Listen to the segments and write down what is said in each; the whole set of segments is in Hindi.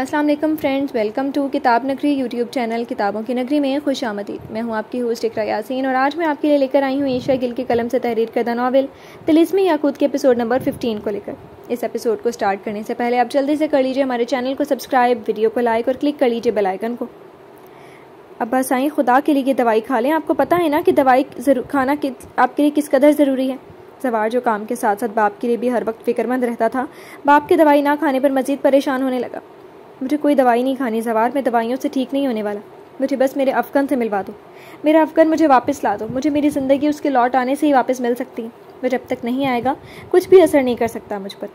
अस्सलाम वालेकुम फ्रेंड्स, वेलकम टू किताब नगरी यूट्यूब चैनल किताबों की नगरी में खुश आमदीद। मैं हूं आपकी होस्ट इकरा यासीन और आज मैं आपके लिए लेकर आई हूं ईशा गिल की कलम से तहरीर करदा नावल तिलिस्मी याकूत के एपिसोड नंबर 15 को लेकर। इस एपिसोड को स्टार्ट करने से पहले आप जल्दी से कर लीजिए हमारे चैनल को सब्सक्राइब, वीडियो को लाइक और क्लिक कर लीजिए बेल आइकन को। अब्बा साईं, खुदा के लिए दवाई खा लें। आपको पता है ना कि दवाई खाना आपके लिए किस कदर ज़रूरी है। जवार जो काम के साथ साथ बाप के लिए भी हर वक्त फिक्रमंद रहता था, बाप की दवाई ना खाने पर मजीद परेशान होने लगा। मुझे कोई दवाई नहीं खानी जवार, मैं दवाइयों से ठीक नहीं होने वाला। मुझे बस मेरे अफगन से मिलवा दो। मेरा अफगन मुझे वापस ला दो। मुझे मेरी ज़िंदगी उसके लौट आने से ही वापस मिल सकती है। वह जब तक नहीं आएगा कुछ भी असर नहीं कर सकता मुझ पर।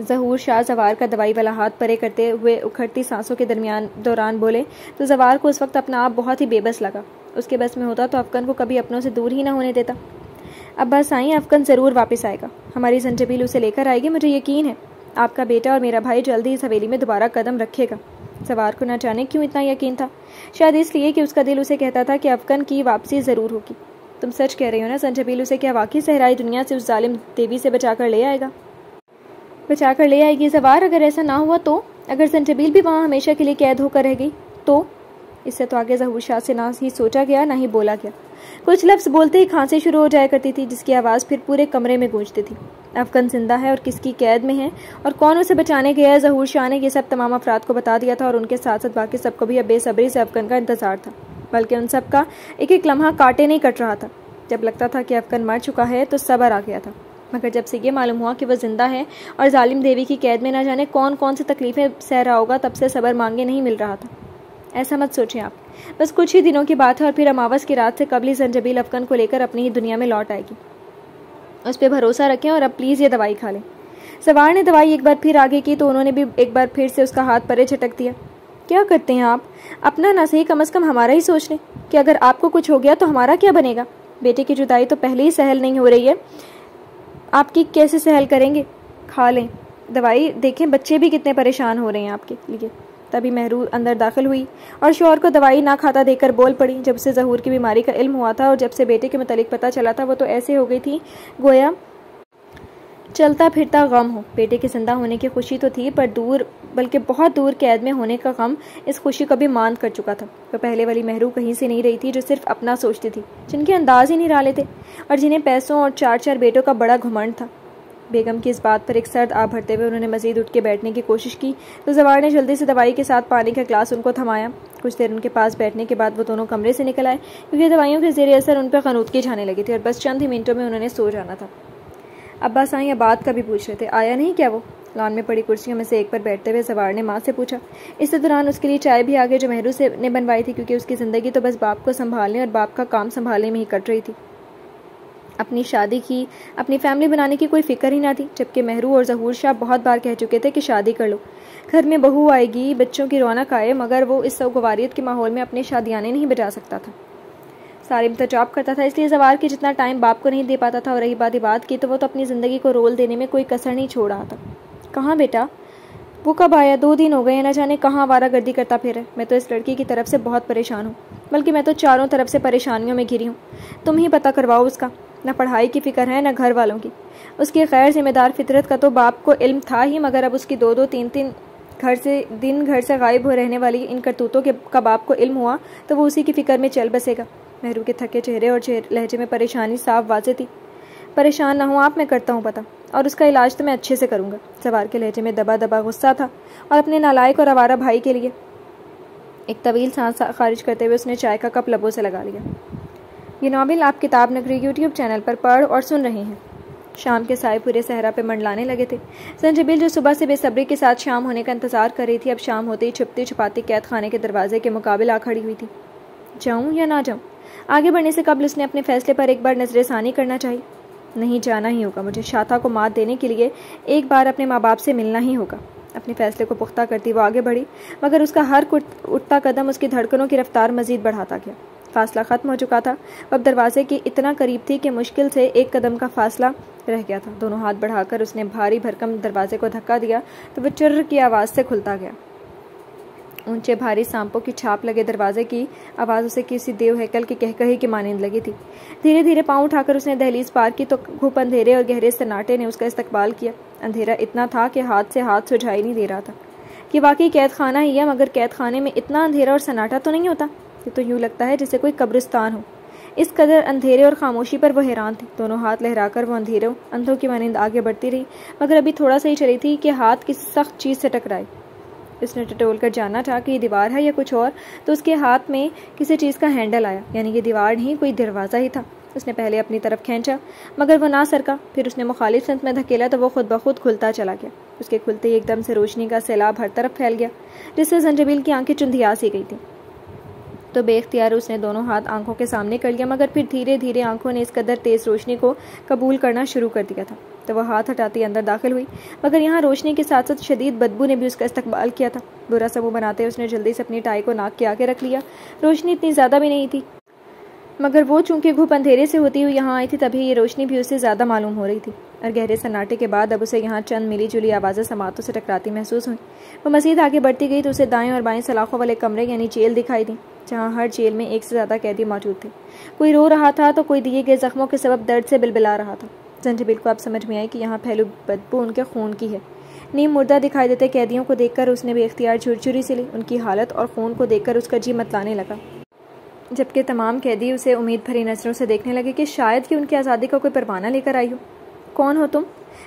ज़हूर शाह जवार का दवाई वाला हाथ परे करते हुए उखड़ती सांसों के दौरान बोले तो जवार को उस वक्त अपना आप बहुत ही बेबस लगा। उसके बस में होता तो अफगन को कभी अपनों से दूर ही ना होने देता। अब्बा साईं, अफगन ज़रूर वापस आएगा। हमारी संजबील उसे लेकर आएगी, मुझे यकीन है। आपका बेटा और मेरा भाई जल्दी इस हवेली में दोबारा कदम रखेगा। जवार को न जाने क्यों इतना यकीन था। शायद इसलिए कि उसका दिल उसे कहता था कि अफगन की वापसी ज़रूर होगी। तुम सच कह रही हो ना संजबील? उसे क्या वाकई सहराई दुनिया से उस जालिम देवी से बचाकर ले आएगी जवार? अगर ऐसा ना हुआ तो? अगर संजबील भी वहाँ हमेशा के लिए कैद होकर रह गई तो? इससे तो आगे ज़हूर शाह से ना ही सोचा गया ना ही बोला गया। कुछ लफ्ज़ बोलते ही खांसी शुरू हो जाया करती थी, जिसकी आवाज़ फिर पूरे कमरे में गूंजती थी। अफगन जिंदा है और किसकी कैद में है और कौन उसे बचाने गया है, ज़हूर शाह ने यह सब तमाम अफराद को बता दिया था और उनके साथ साथ बाकी सबको भी अब बेसब्री से अफगन का इंतजार था। बल्कि उन सब का एक एक लम्हा कांटे नहीं कट रहा था। जब लगता था कि अफगन मर चुका है तो सब्र आ गया था, मगर जब से ये मालूम हुआ कि वह जिंदा है और जालिम देवी की कैद में न जाने कौन कौन सी तकलीफें सह रहा होगा, तब से सब्र मांगे नहीं मिल रहा था। ऐसा मत सोचें आप, बस कुछ ही दिनों की बात है और फिर अमावस की रात से कबल संजबील अफगन को लेकर अपनी ही दुनिया में लौट आएगी। उस पर भरोसा रखें और अब प्लीज़ ये दवाई खा लें। सवार ने दवाई एक बार फिर आगे की तो उन्होंने भी एक बार फिर से उसका हाथ परे झटक दिया। क्या करते हैं आप? अपना ना सही कम से कम हमारा ही सोच लें कि अगर आपको कुछ हो गया तो हमारा क्या बनेगा। बेटे की जुदाई तो पहले ही सहल नहीं हो रही है, आपकी कैसे सहल करेंगे? खा लें दवाई, देखें बच्चे भी कितने परेशान हो रहे हैं आपके लिए। तभी महरू अंदर दाखिल हुई और शौहर को दवाई ना खाता देकर बोल पड़ी। जब से ज़हूर की बीमारी का इल्म हुआ था और जब से बेटे के मुतालिक पता चला था, वो तो ऐसे हो गई थी गोया चलता फिरता गम हो। बेटे के जिंदा होने की खुशी तो थी, पर दूर, बल्कि बहुत दूर कैद में होने का गम इस खुशी को भी मांद कर चुका था। वह पहले वाली महरू कहीं से नहीं रही थी, जो सिर्फ अपना सोचती थी, जिनके अंदाज ही निराले थे और जिन्हें पैसों और चार चार बेटों का बड़ा घमंड था। बेगम की इस बात पर एक सर्द आ भरते हुए उन्होंने मजीद उठ के बैठने की कोशिश की तो जवार ने जल्दी से दवाई के साथ पानी का ग्लास उनको थमाया। कुछ देर उनके पास बैठने के बाद वो दोनों कमरे से निकल आए, क्योंकि दवाइयों के ज़ेरे असर उन पर खनूदगी छाने लगी थी और बस चंद ही मिनटों में उन्होंने सो जाना था। अब्बा साईं आबाद का भी पूछ रहे थे, आया नहीं क्या वो? लॉन में पड़ी कुर्सियों में से एक पर बैठते हुए जवार ने माँ से पूछा। इस दौरान उसके लिए चाय भी आगे जो महरू से ने बनवाई थी, क्योंकि उसकी ज़िंदगी तो बस बाप को संभालने और बाप का काम संभालने में ही कट रही थी। अपनी शादी की, अपनी फैमिली बनाने की कोई फिक्र ही ना थी, जबकि महरू और ज़हूर शाह बहुत बार कह चुके थे कि शादी कर लो, घर में बहू आएगी, बच्चों की रौनक आए, मगर वो इस सौगवारियत के माहौल में अपने शादियाने नहीं बजा सकता था। सारिम तो जॉब करता था, इसलिए जवार की जितना टाइम बाप को नहीं दे पाता था। और रही बात की तो वो तो अपनी ज़िंदगी को रोल देने में कोई कसर नहीं छोड़ रहा था। कहाँ बेटा? वो कब आया? 2 दिन हो गए, न जाने कहाँ आवारागर्दी करता फिर है। मैं तो इस लड़की की तरफ से बहुत परेशान हूँ, बल्कि मैं तो चारों तरफ से परेशानियों में घिरी हूँ। तुम ही पता करवाओ उसका। न पढ़ाई की फिक्र है न घर वालों की। उसकी गैर जिम्मेदार फितरत का तो बाप को इल्म था ही, मगर अब उसकी 2-2 3-3 घर से गायब हो रहने वाली इन करतूतों का बाप को इल्म हुआ तो वो उसी की फिक्र में चल बसेगा। महरू के थके चेहरे और लहजे में परेशानी साफ वाज़ेह थी। परेशान ना हो आप, मैं करता हूँ पता, और उसका इलाज तो मैं अच्छे से करूँगा। जवार के लहजे में दबा दबा गुस्सा था और अपने नालायक और आवारा भाई के लिए एक तवील सांस खारिज करते हुए उसने चाय का कप लबों से लगा लिया। ये नावल आप किताब नगरी यूट्यूब चैनल पर पढ़ और सुन रहे हैं। शाम के साए पूरे सहरा पे मंडलाने लगे थे। संजबील जो सुबह से बेसब्री के साथ शाम होने का इंतजार कर रही थी, अब शाम होते ही छुपती छुपाती कैद खाने के दरवाजे के मुकाबिल आ खड़ी हुई थी। जाऊँ या ना जाऊँ? आगे बढ़ने से कबल उसने अपने फैसले पर एक बार नजरेसानी करना चाहिए। नहीं, जाना ही होगा मुझे। शाथा को मात देने के लिए एक बार अपने माँ बाप से मिलना ही होगा। अपने फैसले को पुख्ता करती वो आगे बढ़ी, मगर उसका हर उठता कदम उसकी धड़कनों की रफ्तार मजीद बढ़ाता गया। फासला ख़त्म हो चुका था, अब दरवाजे के इतना करीब थी कि मुश्किल से 1 कदम का फासला रह गया था। दोनों हाथ बढ़ाकर उसने भारी भरकम दरवाजे को धक्का दिया तो वह चुर्र की आवाज़ से खुलता गया। ऊंचे भारी सांपों की छाप लगे दरवाजे की आवाज़ उसे किसी देव हैकल की कहकही की मानिंद लगी थी। धीरे धीरे पांव उठाकर उसने दहलीज पार की तो घुप अंधेरे और गहरे सन्नाटे ने उसका इस्तकबाल किया। अंधेरा इतना था कि हाथ से हाथ सुझाई नहीं दे रहा था। कि वाकई कैद खाना ही है, मगर कैद खाने में इतना अंधेरा और सन्नाटा तो नहीं होता। ये तो यूँ लगता है जैसे कोई कब्रिस्तान हो। इस कदर अंधेरे और खामोशी पर वो हैरान थी। दोनों हाथ लहराकर वो अंधों की मानिंद आगे बढ़ती रही, मगर अभी थोड़ा सा ही चली थी कि हाथ किसी सख्त चीज़ से टकराए। उसने टटोल कर जानना चाहा कि ये दीवार है या कुछ और, तो उसके हाथ में किसी चीज़ का हैंडल आया, यानी ये दीवार नहीं कोई दरवाज़ा ही था। उसने पहले अपनी तरफ खींचा, मगर वो ना सरका। फिर उसने मुखालिफ संत में धकेला तो वो खुद ब खुद खुलता चला गया। उसके खुलते ही एकदम से रोशनी का सैलाब हर तरफ फैल गया, जिससे जंजबील की आंखें चुंधिया सी गई थी। तो बेख्तियार उसने दोनों हाथ आंखों के सामने कर लिया, मगर फिर धीरे धीरे आंखों ने इस कदर तेज रोशनी को कबूल करना शुरू कर दिया था। तो वह हाथ हटाती अंदर दाखिल हुई, मगर यहाँ रोशनी के साथ साथ शदीद बदबू ने भी उसका इस्तकबाल किया था। बुरा सा मुंह बनाते उसने जल्दी से अपनी टाई को नाक के आगे रख लिया। रोशनी इतनी ज़्यादा भी नहीं थी, मगर वो चूंकि घुप अंधेरे से होती हुई यहाँ आई थी, तभी ये रोशनी भी उससे ज़्यादा मालूम हो रही थी। और गहरे सन्नाटे के बाद अब उसे यहाँ चंद मिली जुली आवाज़ें समातों से टकराती महसूस हुई। वो मज़ीद आगे बढ़ती गई तो उसे दाएं और बाएं सलाखों वाले कमरे यानी जेल दिखाई दी, जहाँ हर जेल में एक से ज़्यादा कैदी मौजूद थे। कोई रो रहा था तो कोई दिए गए जख्मों के सबब दर्द से बिलबिला रहा था। जंजबील को अब समझ में आई कि यहाँ फैलू बदबू उनके खून की है। नीम मुर्दा दिखाई देते कैदियों को देखकर उसने बेख्तियार झुरझुरी से ली। उनकी हालत और खून को देखकर उसका जी मतलाने लगा, जबकि तमाम कैदी उसे उम्मीद भरी नज़रों से देखने लगे कि शायद कि उनकी आज़ादी का कोई परवाना लेकर आई हो। कौन हो तुम?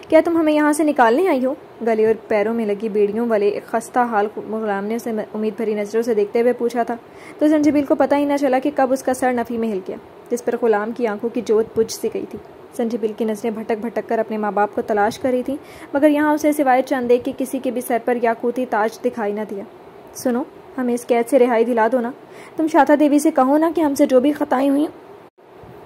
क्या तुम हमें यहाँ से निकालने आई हो? गले और पैरों में लगी बेड़ियों वाले एक खस्ता हाल गुलाम ने उसे उम्मीद भरी नज़रों से देखते हुए पूछा था। तो जंजबील को पता ही न चला कि कब उसका सर नफ़ी में हिल गया, जिस पर गुलाम की आंखों की जोत बुझ सी गई थी। जंजबील की नज़रें भटक भटक कर अपने माँ बाप को तलाश कर रही थी, मगर यहाँ उसे सिवाय चंद एक के किसी के भी सर पर याकूती ताज दिखाई न दिया। सुनो, हमें इस कैद से रिहाई दिला दो ना। तुम शाता देवी से कहो ना कि हमसे जो भी खताएं हुई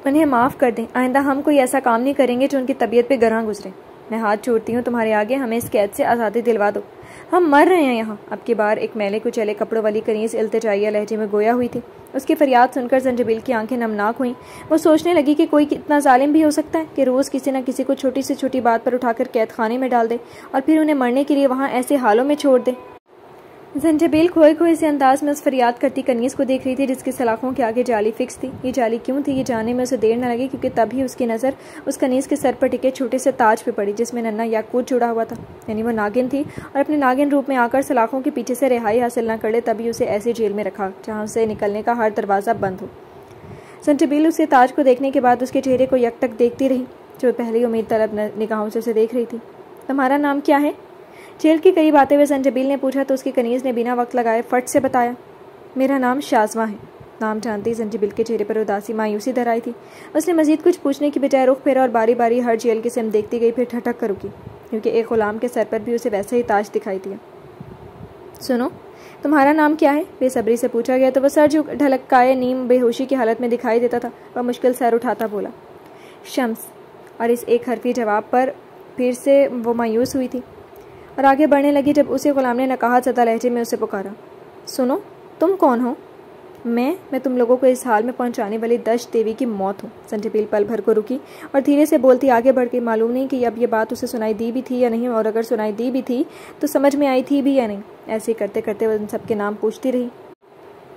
उन्हें माफ़ कर दें। आइंदा हम कोई ऐसा काम नहीं करेंगे जो उनकी तबीयत पे गरां गुजरे। मैं हाथ जोड़ती हूँ तुम्हारे आगे, हमें इस कैद से आज़ादी दिलवा दो। हम मर रहे हैं यहाँ। अब की बार एक मैले कुचले कपड़ों वाली कनीज़ इल्तिजाइया लहजे में गोया हुई थी। उसकी फरियाद सुनकर जंजबील की आंखें नमनाक हुईं। वो सोचने लगी कि कोई कितना जालिम भी हो सकता है कि रोज़ किसी न किसी को छोटी से छोटी बात पर उठाकर कैद खाने में डाल दे और फिर उन्हें मरने के लिए वहाँ ऐसे हालों में छोड़ दे। जंजबील खोए खोए से अंदाज में उस फरियाद करती कनीज़ को देख रही थी, जिसकी सलाखों के आगे जाली फिक्स थी। ये जाली क्यों थी ये जानने में उसे देर न लगी, क्योंकि तभी उसकी नज़र उस कनीज़ के सर पर टिके छोटे से ताज पे पड़ी, जिसमें नन्ना याकूत जुड़ा हुआ था। यानी वो नागिन थी और अपने नागिन रूप में आकर सलाखों के पीछे से रिहाई हासिल न कर ले, तभी उसे ऐसी जेल में रखा जहाँ उसे निकलने का हर दरवाज़ा बंद हो। जंजबील उसके ताज को देखने के बाद उसके चेहरे को यकटक देखती रही, जो पहले उम्मीद तलब निगाहों से उसे देख रही थी। तुम्हारा नाम क्या है? जेल के करीब आते हुए जंजबील ने पूछा तो उसकी कनीज़ ने बिना वक्त लगाए फट से बताया, मेरा नाम शाज़वा है। नाम जानती जंजबील के चेहरे पर उदासी मायूसी धर आई थी। उसने मजीद कुछ पूछने की बजाय रुख फेरा और बारी बारी हर जेल की सिम देखती गई, फिर ठटक कर रुकी, क्योंकि एक गुलाम के सर पर भी उसे वैसे ही ताज दिखाई दिया। सुनो, तुम्हारा नाम क्या है? बेसब्री से पूछा गया तो वह सर जो ढलकाए नीम बेहोशी की हालत में दिखाई देता था, वह मुश्किल सर उठाता बोला, शम्स। और इस एक हरफी जवाब पर फिर से वो मायूस हुई थी और आगे बढ़ने लगी, जब उसे गुलाम ने नकाहत ज़दा लहजे में उसे पुकारा, सुनो, तुम कौन हो? मैं तुम लोगों को इस हाल में पहुंचाने वाली दश्त देवी की मौत हूँ। जंजबील पल भर को रुकी और धीरे से बोलती आगे बढ़ गई। मालूम नहीं कि अब ये बात उसे सुनाई दी भी थी या नहीं, और अगर सुनाई दी भी थी तो समझ में आई थी भी या नहीं। ऐसे करते करते वह उन सबके नाम पूछती रही,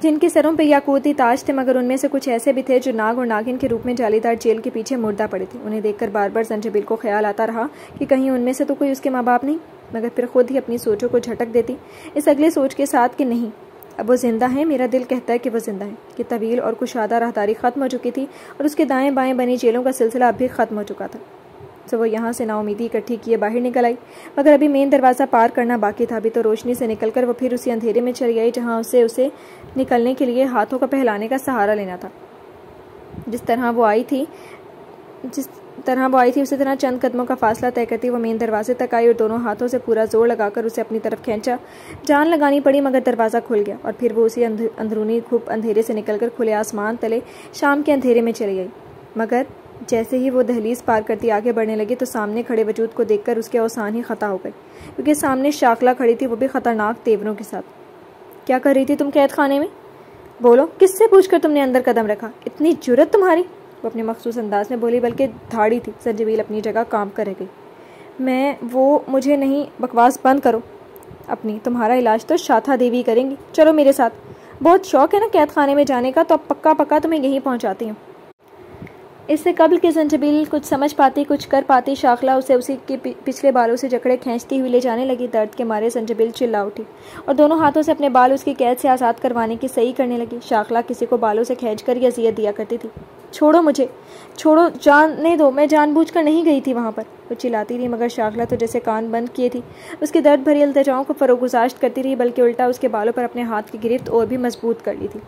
जिनके सरों पर याकूती ताज थे, मगर उनमें से कुछ ऐसे भी थे जो नाग और नागिन के रूप में जालीदार जेल के पीछे मुर्दा पड़े थे। उन्हें देखकर बार बार जंजबील को ख्याल आता रहा कि कहीं उनमें से तो कोई उसके माँ बाप नहीं, मगर फिर खुद ही अपनी सोचों को झटक देती इस अगले सोच के साथ कि नहीं, अब वो जिंदा है। मेरा दिल कहता है कि वो जिंदा है, कि तवील और कुशादा राहदारी ख़त्म हो चुकी थी और उसके दाएं बाएं बनी जेलों का सिलसिला अब भी ख़त्म हो चुका था। तो वो यहाँ से नाउमीदी इकट्ठी किए बाहर निकल आई, मगर अभी मेन दरवाज़ा पार करना बाकी था। अभी तो रोशनी से निकलकर वो फिर उसी अंधेरे में चली आई, जहाँ उसे निकलने के लिए हाथों का पहलाने का सहारा लेना था। जिस तरह वो आई थी उसी तरह चंद कदमों का फासला तय करती वो मेन दरवाजे तक आई और दोनों हाथों से पूरा जोर लगाकर उसे अपनी तरफ खींचा। जान लगानी पड़ी, मगर दरवाज़ा खुल गया और फिर वो उसी अंदरूनी खूब अंधेरे से निकलकर खुले आसमान तले शाम के अंधेरे में चली गई। मगर जैसे ही वो दहलीज पार करती आगे बढ़ने लगी तो सामने खड़े वजूद को देखकर उसके औसान ही खता हो गए, क्योंकि सामने शाकला खड़ी थी, वो भी खतरनाक तेवरों के साथ। क्या कर रही थी तुम कैद खाने में? बोलो, किससे पूछकर तुमने अंदर कदम रखा? इतनी जुर्रत तुम्हारी? वो अपने मखसूस अंदाज में बोली, बल्कि धाड़ी थी। जंजबील अपनी जगह काम कर रह गई। मुझे नहीं, बकवास बंद करो अपनी। तुम्हारा इलाज तो शाथा देवी करेंगी। चलो मेरे साथ। बहुत शौक है ना कैद खाने में जाने का, तो अब पक्का तुम्हें यहीं पहुंचाती हूँ। इससे कब्ल के संजबील कुछ समझ पाती, कुछ कर पाती, शाखला उसे उसी के पिछले बालों से जकड़े खींचती हुई ले जाने लगी। दर्द के मारे संजबील चिल्ला उठी और दोनों हाथों से अपने बाल उसकी कैद से आज़ाद करवाने की सही करने लगी। शाखला किसी को बालों से खींचकर ही अज़ियत दिया करती थी। छोड़ो मुझे, छोड़ो, जानने दो, मैं जानबूझकर नहीं गई थी वहाँ पर, वो चिल्लाती रही। मगर शाखला तो जैसे कान बंद किए थी। उसकी दर्द भरी इल्तिजाओं को फरोगुज़ाश्त करती रही, बल्कि उल्टा उसके बालों पर अपने हाथ की गिरफ्त और भी मजबूत कर ली थी।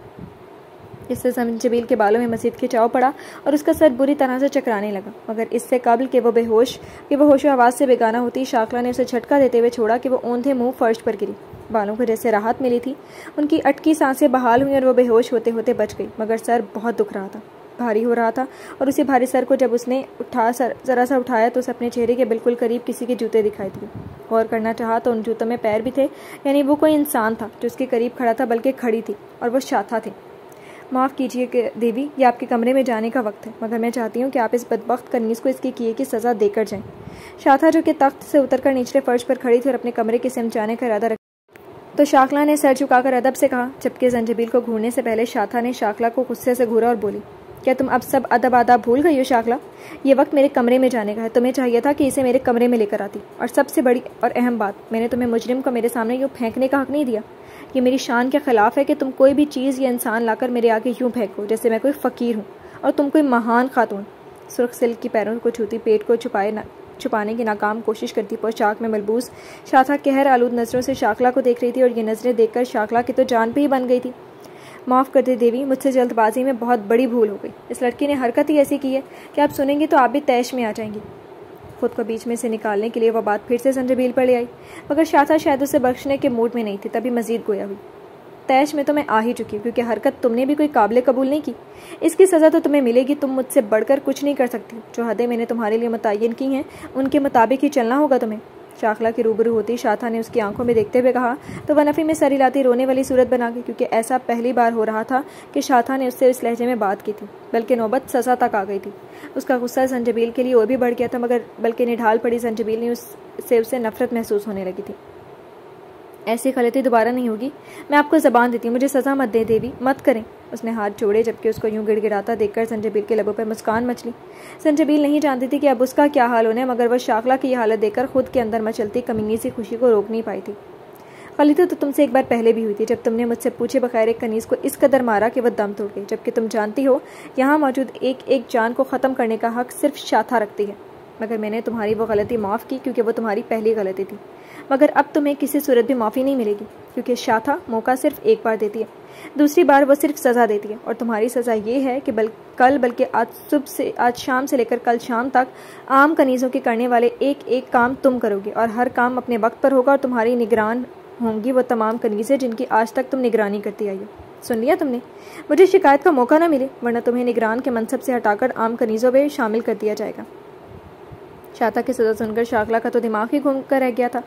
इससे संजबील के बालों में मज़ीद खिंचाव पड़ा और उसका सर बुरी तरह से चकराने लगा। मगर इससे कबल कि वो होशो आवाज़ से बेगाना होती, शाखला ने उसे झटका देते हुए छोड़ा कि वो औंधे मुंह फर्श पर गिरी। बालों को जैसे राहत मिली थी, उनकी अटकी सांसें बहाल हुई और वो बेहोश होते होते बच गई। मगर सर बहुत दुख रहा था, भारी हो रहा था, और उसी भारी सर को जब उसने ज़रा सा उठाया तो उसे अपने चेहरे के बिल्कुल करीब किसी के जूते दिखाई दिए। गौर करना चाहा तो उन जूतों में पैर भी थे, यानी वो कोई इंसान था जो उसके करीब खड़ा था, बल्कि खड़ी थी, और वो शाथा थी। माफ़ कीजिए देवी, ये आपके कमरे में जाने का वक्त है, मगर मैं चाहती हूँ कि आप इस बदबख्त कनीज़ को इसके किए की सज़ा देकर जाएं। शाथा जो कि तख्त से उतरकर निचले फर्श पर खड़ी थी और अपने कमरे की सिमत जाने का इरादा रखा, तो शाखला ने सर झुकाकर अदब से कहा, जबकि संजबील को घूरने से पहले शाथा ने शाखला को गुस्से से घूरा और बोली, क्या तुम अब सब अदब आदाब भूल गई हो शाखला? ये वक्त मेरे कमरे में जाने का है। तुम्हें चाहिए था कि इसे मेरे कमरे में लेकर आती। और सबसे बड़ी और अहम बात, मैंने तुम्हें मुजरिम को मेरे सामने यूँ फेंकने का हक नहीं दिया। ये मेरी शान के खिलाफ है कि तुम कोई भी चीज़ या इंसान लाकर मेरे आगे यूँ फेंको जैसे मैं कोई फ़कीर हूँ और तुम कोई महान खातून। सुर्ख सिल्क की पैरों को छूती, पेट को छुपाने की नाकाम कोशिश करती पोशाक में मलबूस शाथा कहर आलूद नज़रों से शाखला को देख रही थी, और ये नज़रें देखकर शाखला की तो जान पे ही बन गई थी। माफ़ कर दे देवी, मुझसे जल्दबाजी में बहुत बड़ी भूल हो गई। इस लड़की ने हरकत ही ऐसी की है कि आप सुनेंगी तो आप भी तैश में आ जाएंगी। खुद को बीच में से निकालने के लिए वह बात फिर से संजबील पर ले आई, मगर शाथा शायद उसे बख्शने के मूड में नहीं थी। तभी मजीद गोया हुई, तैश में तो मैं आ ही चुकी हूँ, क्योंकि हरकत तुमने भी कोई काबिल कबूल नहीं की। इसकी सज़ा तो तुम्हें मिलेगी। तुम मुझसे बढ़कर कुछ नहीं कर सकती। जो हदें मैंने तुम्हारे लिए मुतय्यन की हैं, उनके मुताबिक ही चलना होगा तुम्हें। शाखला की रूबरू होती शाथा ने उसकी आंखों में देखते हुए कहा, तो वह नफ़ी में सर हिलाती रोने वाली सूरत बना गई, क्योंकि ऐसा पहली बार हो रहा था कि शाथा ने उससे इस लहजे में बात की थी, बल्कि नौबत सज़ा तक आ गई थी। उसका गुस्सा संजबील के लिए और भी बढ़ गया था, मगर बल्कि निढाल पड़ी संजबील ने उससे नफरत महसूस होने लगी थी। ऐसी गलती दोबारा नहीं होगी, मैं आपको ज़बान देती हूँ, मुझे सज़ा मत दे देवी, मत करें। उसने हाथ जोड़े, जबकि उसको यूं गिड़गिड़ाता देखकर संजबील के लबों पर मुस्कान मचली। संजबील नहीं जानती थी कि अब उसका क्या हाल होने, मगर वह शाखला की यह हालत देखकर खुद के अंदर मचलती कमीनी सी खुशी को रोक नहीं पाई थी। गलती तो तुमसे एक बार पहले भी हुई थी, जब तुमने मुझसे पूछे बगैर एक कनीज़ को इस कदर मारा कि वह दम तोड़ गई, जबकि तुम जानती हो यहाँ मौजूद एक एक जान को ख़त्म करने का हक सिर्फ शाथा रखती है। मगर मैंने तुम्हारी वो गलती माफ़ की, क्योंकि वो तुम्हारी पहली गलती थी। मगर अब तुम्हें किसी सूरत भी माफ़ी नहीं मिलेगी, क्योंकि शाथा मौका सिर्फ एक बार देती है, दूसरी बार वो सिर्फ सज़ा देती है। और तुम्हारी सज़ा ये है कि बल्कि आज शाम से लेकर कल शाम तक आम कनीज़ों के करने वाले एक एक काम तुम करोगे, और हर काम अपने वक्त पर होगा, और तुम्हारी निगरान होंगी वो तमाम कनीज़ें जिनकी आज तक तुम निगरानी करती आई हो। सुन लिया तुमने? मुझे शिकायत का मौका ना मिले, वरना तुम्हें निगरान के मनसब से हटाकर आम कनीज़ों में शामिल कर दिया जाएगा। शाथा की सज़ा सुनकर शाखला का तो दिमाग ही घूम कर रह गया था।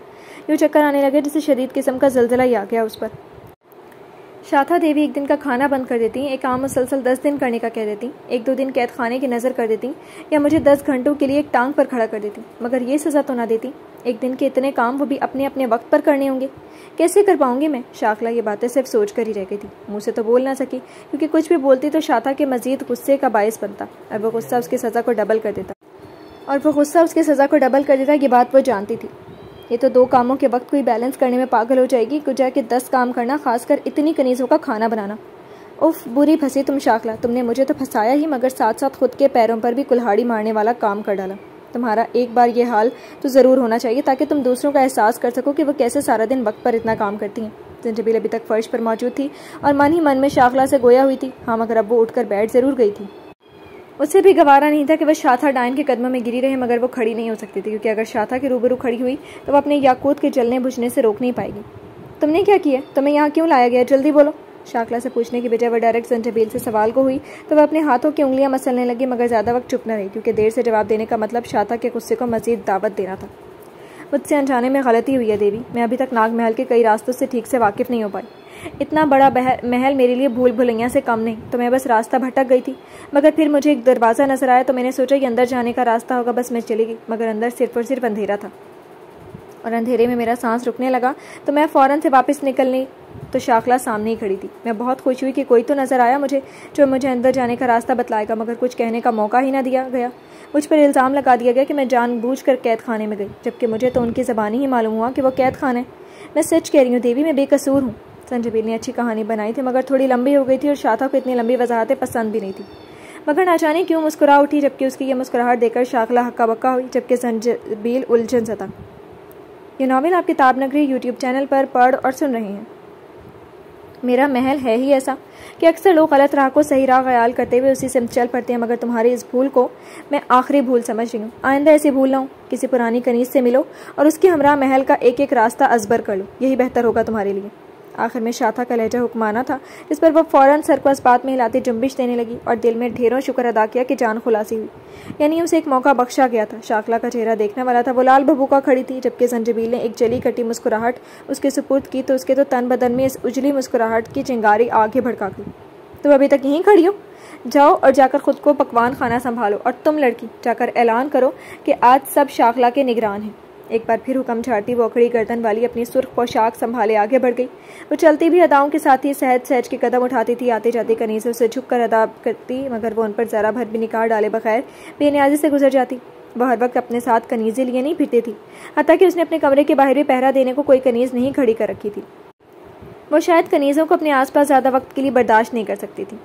यूँ चक्कर आने लगे जैसे शदीद किस्म का जल्जला ही आ गया उस पर। शाथा देवी एक दिन का खाना बंद कर देती, एक काम मुसलसल 10 दिन करने का कह देती, 1-2 दिन कैद खाने की नज़र कर देती, या मुझे 10 घंटों के लिए एक टांग पर खड़ा कर देती, मगर ये सज़ा तो ना देती। एक दिन के इतने काम वो भी अपने अपने वक्त पर करने होंगे, कैसे कर पाऊंगी मैं? शाखला ये बातें सिर्फ सोच कर ही रह गई थी, मुँह से तो बोल ना सकी, क्योंकि कुछ भी बोलती तो शाथा के मजीद गुस्से का बायस बनता, और वो गुस्सा उसकी सज़ा को डबल कर देता। ये बात वो जानती थी। ये तो 2 कामों के वक्त कोई बैलेंस करने में पागल हो जाएगी, कुछ जाके 10 काम करना, खासकर इतनी कनीज़ों का खाना बनाना। उफ, बुरी फंसी तुम शाखला, तुमने मुझे तो फंसाया ही, मगर साथ साथ खुद के पैरों पर भी कुल्हाड़ी मारने वाला काम कर डाला। तुम्हारा एक बार ये हाल तो ज़रूर होना चाहिए, ताकि तुम दूसरों का एहसास कर सको कि वो कैसे सारा दिन वक्त पर इतना काम करती हैं। संजबील अभी तक फर्श पर मौजूद थी और मन ही मन में शाखला से गोया हुई थी। हाँ, मगर अब वो उठकर बैठ ज़रूर गई थी। उससे भी गवारा नहीं था कि वह शाथा डायन के कदमों में गिरी रहे, मगर वो खड़ी नहीं हो सकती थी, क्योंकि अगर शाथा के रूबरू खड़ी हुई तो वह अपने याकूत के जलने बुझने से रोक नहीं पाएगी। तुमने क्या किया? तुम्हें यहाँ क्यों लाया गया? जल्दी बोलो। शाखला से पूछने की बजाय वह डायरेक्ट संजबील से सवाल को हुई तो वह अपने हाथों की उंगलियां मसलने लगी, मगर ज़्यादा वक्त चुप न रही, क्योंकि देर से जवाब देने का मतलब शाथा के गुस्से को मजीद दावत देना था। मुझसे अनजाने में गलती हुई है देवी, मैं अभी तक नाग महल के कई रास्तों से ठीक से वाकिफ़ नहीं हो पाई। इतना बड़ा महल मेरे लिए भूल भुलैया से कम नहीं, तो मैं बस रास्ता भटक गई थी, मगर फिर मुझे एक दरवाज़ा नजर आया, तो मैंने सोचा कि अंदर जाने का रास्ता होगा, बस मैं चली गई, मगर अंदर सिर्फ और सिर्फ अंधेरा था, और अंधेरे में मेरा सांस रुकने लगा तो मैं फ़ौरन से वापस निकलने तो शाखला सामने ही खड़ी थी। मैं बहुत खुश हुई कि कोई तो नज़र आया मुझे जो मुझे अंदर जाने का रास्ता बतलाएगा, मगर कुछ कहने का मौका ही ना दिया गया। मुझ पर इल्ज़ाम लगा दिया गया कि मैं जानबूझकर कैद खाने में गई, जबकि मुझे तो उनकी ज़बानी ही मालूम हुआ कि वो कैद खाना है। मैं सच कह रही हूँ देवी, मैं बेकसूर हूँ। संजबीर ने अच्छी कहानी बनाई थी, मगर थोड़ी लंबी हो गई थी और शाथा को इतनी लंबी वजाहतें पसंद भी नहीं थी। मगर ना जाने क्यों मुस्कुरा उठी, जबकि उसकी यह मुस्कुराहट देखकर शाखला हक्का बक्का हुई, जबकि संजबीर उलझन सा था। ये नावल आप किताब नगरी यूट्यूब चैनल पर पढ़ और सुन रहे हैं। मेरा महल है ही ऐसा कि अक्सर लोग गलत राह को सही राह ख्याल करते हुए उसी से चल पड़ते हैं, मगर तुम्हारी इस भूल को मैं आखिरी भूल समझ रही हूँ। आइंदा ऐसी भूल ना हो। किसी पुरानी कनीज से मिलो और उसके हमरा महल का एक एक रास्ता अजबर कर लो, यही बेहतर होगा तुम्हारे लिए। आखिर में शाथा का लहजा हुक्माना था, जिस पर वह फौरन सर को इस बात में हिलाती जुम्बिश देने लगी और दिल में ढेरों शुक्र अदा किया कि जान खुलासी हुई, यानी उसे एक मौका बख्शा गया था। शाखला का चेहरा देखने वाला था। वो लाल भभूका खड़ी थी, जबकि संजबील ने एक जली कटी मुस्कुराहट उसके सुपुर्द की तो उसके तो तन बदन में इस उजली मुस्कुराहट की चिंगारी आगे भड़का गई। तुम अभी तक यहीं खड़ी हो? जाओ और जाकर खुद को पकवान खाना संभालो, और तुम लड़की जाकर ऐलान करो कि आज सब शाखला के निगरान हैं। एक बार फिर हुक्म छाड़ती वो अकड़ी गर्दन वाली अपनी सुर्ख पोशाक संभाले आगे बढ़ गई। वो चलती भी अदाओं के साथ ही सहज सहज के कदम उठाती थी। आते जाते कनीज़ों से झुककर अदा करती, मगर वो उन पर जरा भर भी निकाल डाले बगैर बेनियाजी से गुजर जाती। वह हर वक्त अपने साथ कनीज़ें लिए नहीं फिरती थी, हत्ता कि उसने अपने कमरे के बाहर भी पहरा देने को कोई कनीज़ नहीं खड़ी कर रखी थी। वो शायद कनीज़ों को अपने आसपास ज़्यादा वक्त के लिए बर्दाश्त नहीं कर सकती थी।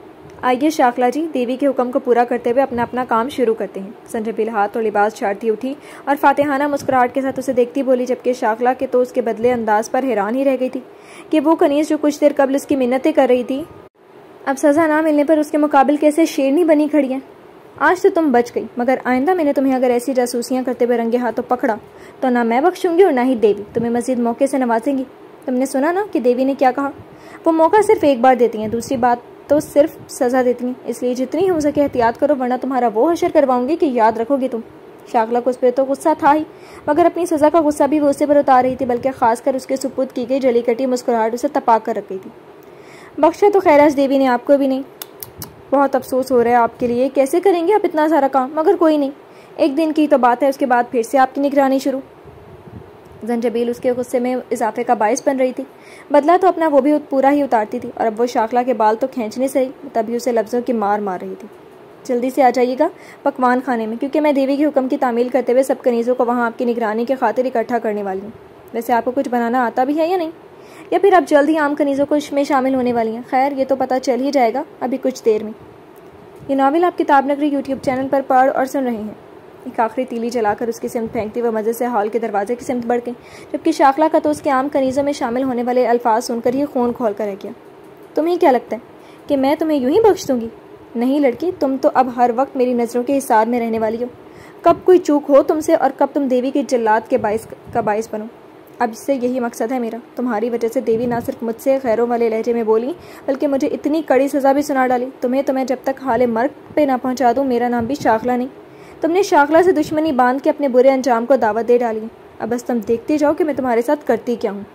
आइए शाखला जी, देवी के हुक्म को पूरा करते हुए अपना अपना काम शुरू करते हैं। संजबील हाथ और लिबास छाड़ती उठी और फातिहाना मुस्कुराहट के साथ उसे देखती बोली, जबकि शाखला के तो उसके बदले अंदाज पर हैरान ही रह गई थी कि वो कनीज़ जो कुछ देर कबल उसकी मिन्नतें कर रही थी, अब सज़ा ना मिलने पर उसके मुकाबिल कैसे शेरनी बनी खड़ी है। आज तो तुम बच गई, मगर आइंदा मैंने तुम्हें अगर ऐसी जासूसियाँ करते हुए रंगे हाथों पकड़ा तो ना मैं बख्शूंगी और ना ही देवी तुम्हें मज़ीद मौके से नवाजेंगी। तुमने सुना ना कि देवी ने क्या कहा? वो मौका सिर्फ एक बार देती हैं, दूसरी बात तो सिर्फ सज़ा देती हैं। इसलिए जितनी हो सके एहतियात करो, वरना तुम्हारा वो हशर करवाऊंगी कि याद रखोगी तुम। शाखला को उस पर तो गुस्सा था ही, मगर अपनी सज़ा का गुस्सा भी वो उसे पर उतार रही थी, बल्कि खासकर उसके सुपुर्द की गई जली कटी मुस्कुराहट उसे तपाक कर रख गई थी। बख्शा तो खैर आज देवी ने आपको भी नहीं। बहुत अफसोस हो रहा है आपके लिए, कैसे करेंगे आप इतना सारा काम? मगर कोई नहीं, एक दिन की तो बात है, उसके बाद फिर से आपकी निगरानी शुरू। जंजबील उसके गुस्से में इजाफे का बायस बन रही थी। बदला तो अपना वो भी पूरा ही उतारती थी, और अब वो शाखला के बाल तो खींचने से ही तभी उसे लफ्ज़ों की मार रही थी। जल्दी से आ जाइएगा पकवान खाने में, क्योंकि मैं देवी के हुक्म की तामील करते हुए सब कनीज़ों को वहाँ आपकी निगरानी के खातिर इकट्ठा करने वाली हूँ। वैसे आपको कुछ बनाना आता भी है या नहीं, या फिर आप जल्द ही आम कनीज़ों को इसमें शामिल होने वाली हैं? खैर ये तो पता चल ही जाएगा अभी कुछ देर में। ये नावल आप किताब नगरी यूट्यूब चैनल पर पढ़ और सुन रहे हैं। एक आखिरी तीली जलाकर उसकी सिमत फेंकती वह मज़े से हॉल के दरवाजे की सिमत बढ़ गई, जबकि शाखला का तो उसके आम कनीज़ों में शामिल होने वाले अल्फाज सुनकर ही खून खोल कर रह गया। तुम्हें क्या लगता है कि मैं तुम्हें यूं ही बख्श दूंगी? नहीं लड़की, तुम तो अब हर वक्त मेरी नज़रों के हिसाब में रहने वाली हो। कब कोई चूक हो तुमसे और कब तुम देवी के जल्लाद के बाइस बनो। अब इससे यही मकसद है मेरा। तुम्हारी वजह से देवी ना सिर्फ मुझसे खैरों वाले लहजे में बोली, बल्कि मुझे इतनी कड़ी सज़ा भी सुना डाली। तुम्हें तो मैं जब तक हाले मर्ग पे ना पहुँचा दूँ, मेरा नाम भी शाखला नहीं। तुमने शाखला से दुश्मनी बांध के अपने बुरे अंजाम को दावत दे डाली। अब बस तुम देखते जाओ कि मैं तुम्हारे साथ करती क्या हूँ।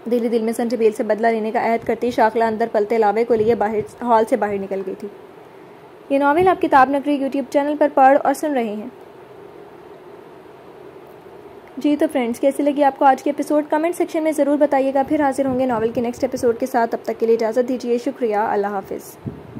दिल दिल में संजबील से बदला लेने का अहद करती शाखला अंदर पलते लावे को लिए हॉल से बाहर निकल गई थी। ये नावल आप किताब नगरी यूट्यूब चैनल पर पढ़ और सुन रहे हैं। जी तो फ्रेंड्स, कैसी लगी आपको आज की एपिसोड? कमेंट सेक्शन में ज़रूर बताइएगा। फिर हाजिर होंगे नावल के नेक्स्ट एपिसोड के साथ। तब तक के लिए इजाज़त दीजिए। शुक्रिया। अल्लाह हाफिज़।